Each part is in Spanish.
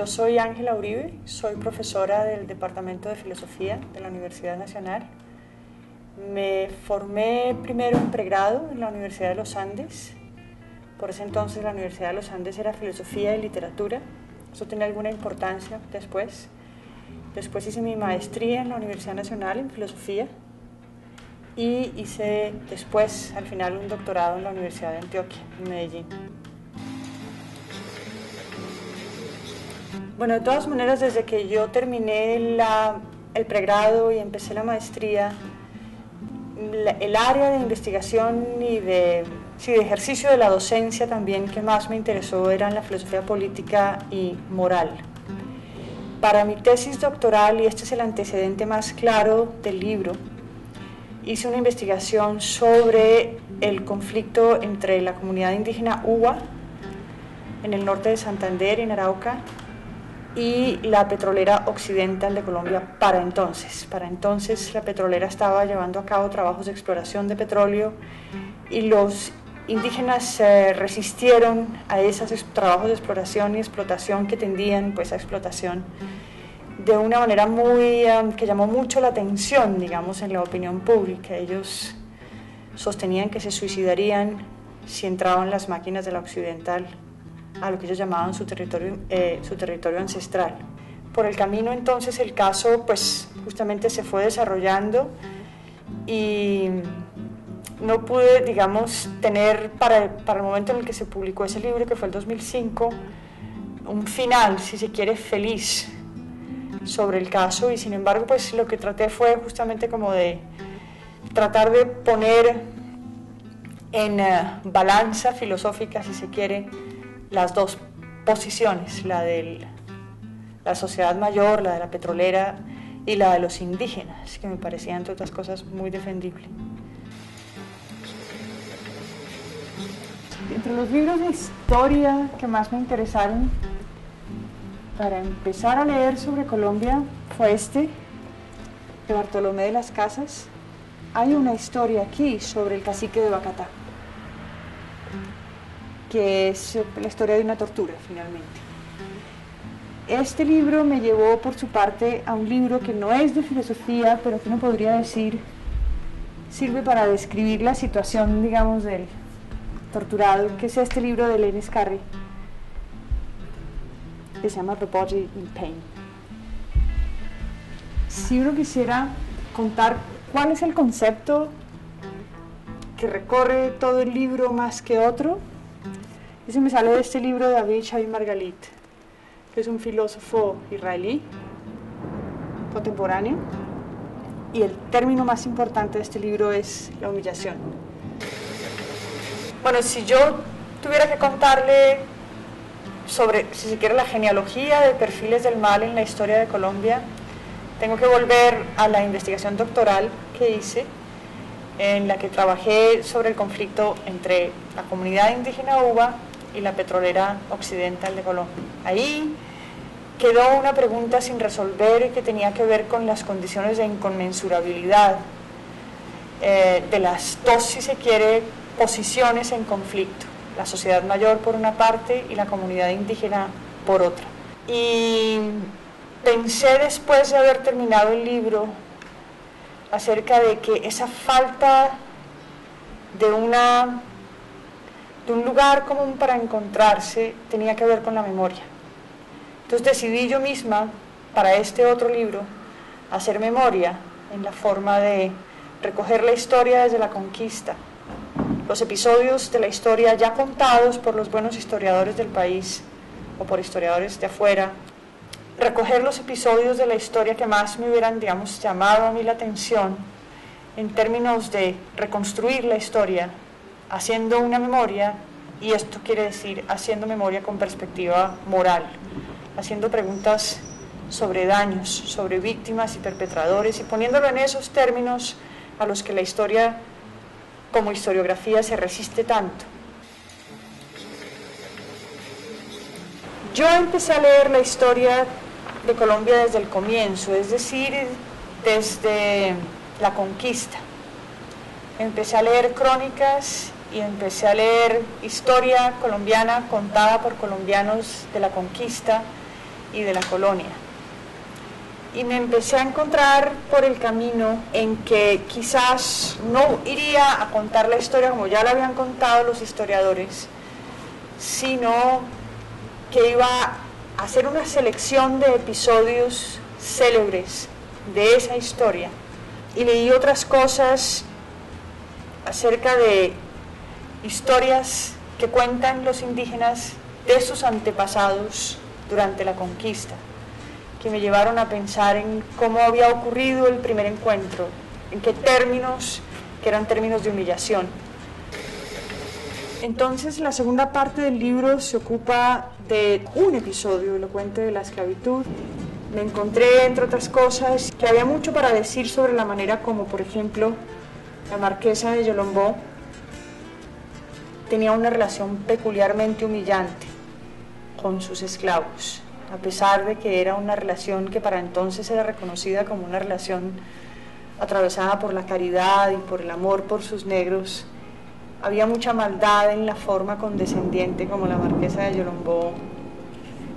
yo soy Ángela Uribe, soy profesora del Departamento de Filosofía de la Universidad Nacional. Me formé primero en pregrado en la Universidad de los Andes. Por ese entonces la Universidad de los Andes era filosofía y literatura. Eso tenía alguna importancia después. Después hice mi maestría en la Universidad Nacional en filosofía y hice después, al final, un doctorado en la Universidad de Antioquia, en Medellín. Bueno, de todas maneras, desde que yo terminé el pregrado y empecé la maestría, el área de investigación y de ejercicio de la docencia también que más me interesó era la filosofía política y moral. Para mi tesis doctoral, y este es el antecedente más claro del libro, hice una investigación sobre el conflicto entre la comunidad indígena Uwa, en el norte de Santander, en Arauca, y la petrolera Occidental de Colombia para entonces. Para entonces la petrolera estaba llevando a cabo trabajos de exploración de petróleo y los indígenas se resistieron a esos trabajos de exploración y explotación que tendían pues a explotación de una manera que llamó mucho la atención, digamos, en la opinión pública. Ellos sostenían que se suicidarían si entraban las máquinas de la Occidental a lo que ellos llamaban su territorio ancestral. Por el camino entonces el caso pues justamente se fue desarrollando y no pude, digamos, tener para el momento en el que se publicó ese libro, que fue el 2005, un final, si se quiere, feliz sobre el caso, y sin embargo pues lo que traté fue justamente como de tratar de poner en balanza filosófica, si se quiere, las dos posiciones, la de la sociedad mayor, la de la petrolera y la de los indígenas, que me parecía, entre otras cosas, muy defendible. Entre los libros de historia que más me interesaron para empezar a leer sobre Colombia fue este, de Bartolomé de las Casas. Hay una historia aquí sobre el cacique de Bacatá, que es la historia de una tortura, finalmente. Este libro me llevó, por su parte, a un libro que no es de filosofía, pero que uno podría decir sirve para describir la situación, digamos, del torturado, que es este libro de Len Scarry, que se llama The Body in Pain. Si uno quisiera contar cuál es el concepto que recorre todo el libro más que otro, ese me sale de este libro de Avichai Margalit, que es un filósofo israelí contemporáneo, y el término más importante de este libro es la humillación. Bueno, si yo tuviera que contarle sobre, si se quiere, la genealogía de perfiles del mal en la historia de Colombia, tengo que volver a la investigación doctoral que hice, en la que trabajé sobre el conflicto entre la comunidad indígena Uwa y la petrolera Occidental de Colombia. Ahí quedó una pregunta sin resolver que tenía que ver con las condiciones de inconmensurabilidad de las dos, si se quiere, posiciones en conflicto, la sociedad mayor por una parte y la comunidad indígena por otra. Y pensé, después de haber terminado el libro, acerca de que esa falta de un lugar común para encontrarse tenía que ver con la memoria. Entonces decidí yo misma, para este otro libro, hacer memoria en la forma de recoger la historia desde la conquista, los episodios de la historia ya contados por los buenos historiadores del país o por historiadores de afuera, recoger los episodios de la historia que más me hubieran, digamos, llamado a mí la atención en términos de reconstruir la historia, haciendo una memoria, y esto quiere decir haciendo memoria con perspectiva moral, haciendo preguntas sobre daños, sobre víctimas y perpetradores, y poniéndolo en esos términos a los que la historia como historiografía se resiste tanto. Yo empecé a leer la historia de Colombia desde el comienzo, es decir, desde la conquista. Empecé a leer crónicas y empecé a leer historia colombiana contada por colombianos de la conquista, y de la colonia. Y me empecé a encontrar por el camino en que quizás no iría a contar la historia como ya la habían contado los historiadores, sino que iba a hacer una selección de episodios célebres de esa historia. Y leí otras cosas acerca de historias que cuentan los indígenas de sus antepasados durante la conquista, que me llevaron a pensar en cómo había ocurrido el primer encuentro, en qué términos, que eran términos de humillación. Entonces la segunda parte del libro se ocupa de un episodio elocuente de la esclavitud. Me encontré, entre otras cosas, que había mucho para decir sobre la manera como, por ejemplo, la marquesa de Yolombó tenía una relación peculiarmente humillante con sus esclavos, a pesar de que era una relación que para entonces era reconocida como una relación atravesada por la caridad y por el amor por sus negros. Había mucha maldad en la forma condescendiente como la marquesa de Yolombó.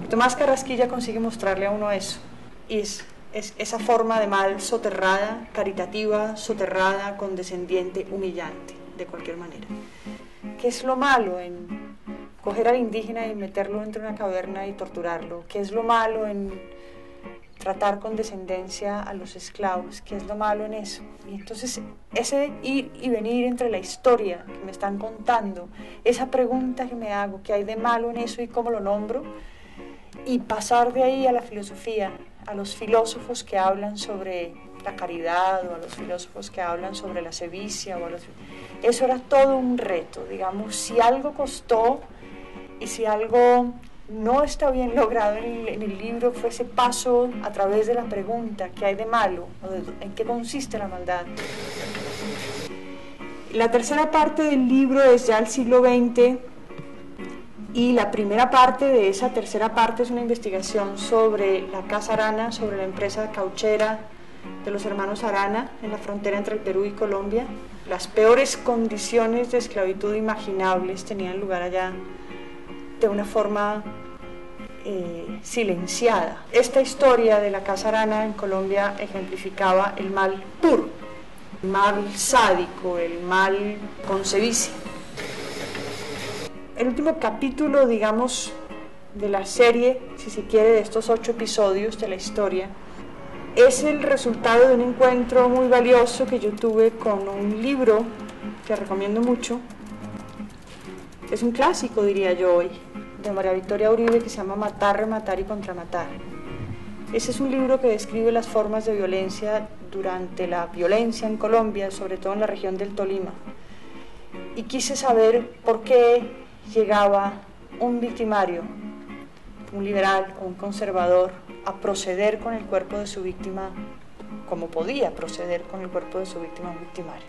Tomás Carrasquilla consigue mostrarle a uno eso, y es esa forma de mal soterrada, caritativa, soterrada, condescendiente, humillante, de cualquier manera. ¿Qué es lo malo en coger al indígena y meterlo dentro de una caverna y torturarlo? ¿Qué es lo malo en tratar con descendencia a los esclavos? ¿Qué es lo malo en eso? Y entonces ese ir y venir entre la historia que me están contando, esa pregunta que me hago, ¿qué hay de malo en eso y cómo lo nombro? Y pasar de ahí a la filosofía, a los filósofos que hablan sobre la caridad, o a los filósofos que hablan sobre la sevicia, eso era todo un reto, digamos. Si algo costó y si algo no está bien logrado en el libro, fue ese paso a través de la pregunta, ¿qué hay de malo? ¿En qué consiste la maldad? La tercera parte del libro es ya el siglo XX, y la primera parte de esa tercera parte es una investigación sobre la Casa Arana, sobre la empresa cauchera de los hermanos Arana en la frontera entre el Perú y Colombia. Las peores condiciones de esclavitud imaginables tenían lugar allá de una forma silenciada. Esta historia de la Casa Arana en Colombia ejemplificaba el mal puro, el mal sádico, el mal con sevicia. El último capítulo, digamos, de la serie, si se quiere, de estos 8 episodios de la historia, es el resultado de un encuentro muy valioso que yo tuve con un libro que recomiendo mucho. Es un clásico, diría yo hoy, de María Victoria Uribe, que se llama Matar, Rematar y Contramatar. Ese es un libro que describe las formas de violencia durante la violencia en Colombia, sobre todo en la región del Tolima. Y quise saber por qué llegaba un victimario, un liberal o un conservador, a proceder con el cuerpo de su víctima como podía proceder con el cuerpo de su víctima un victimario.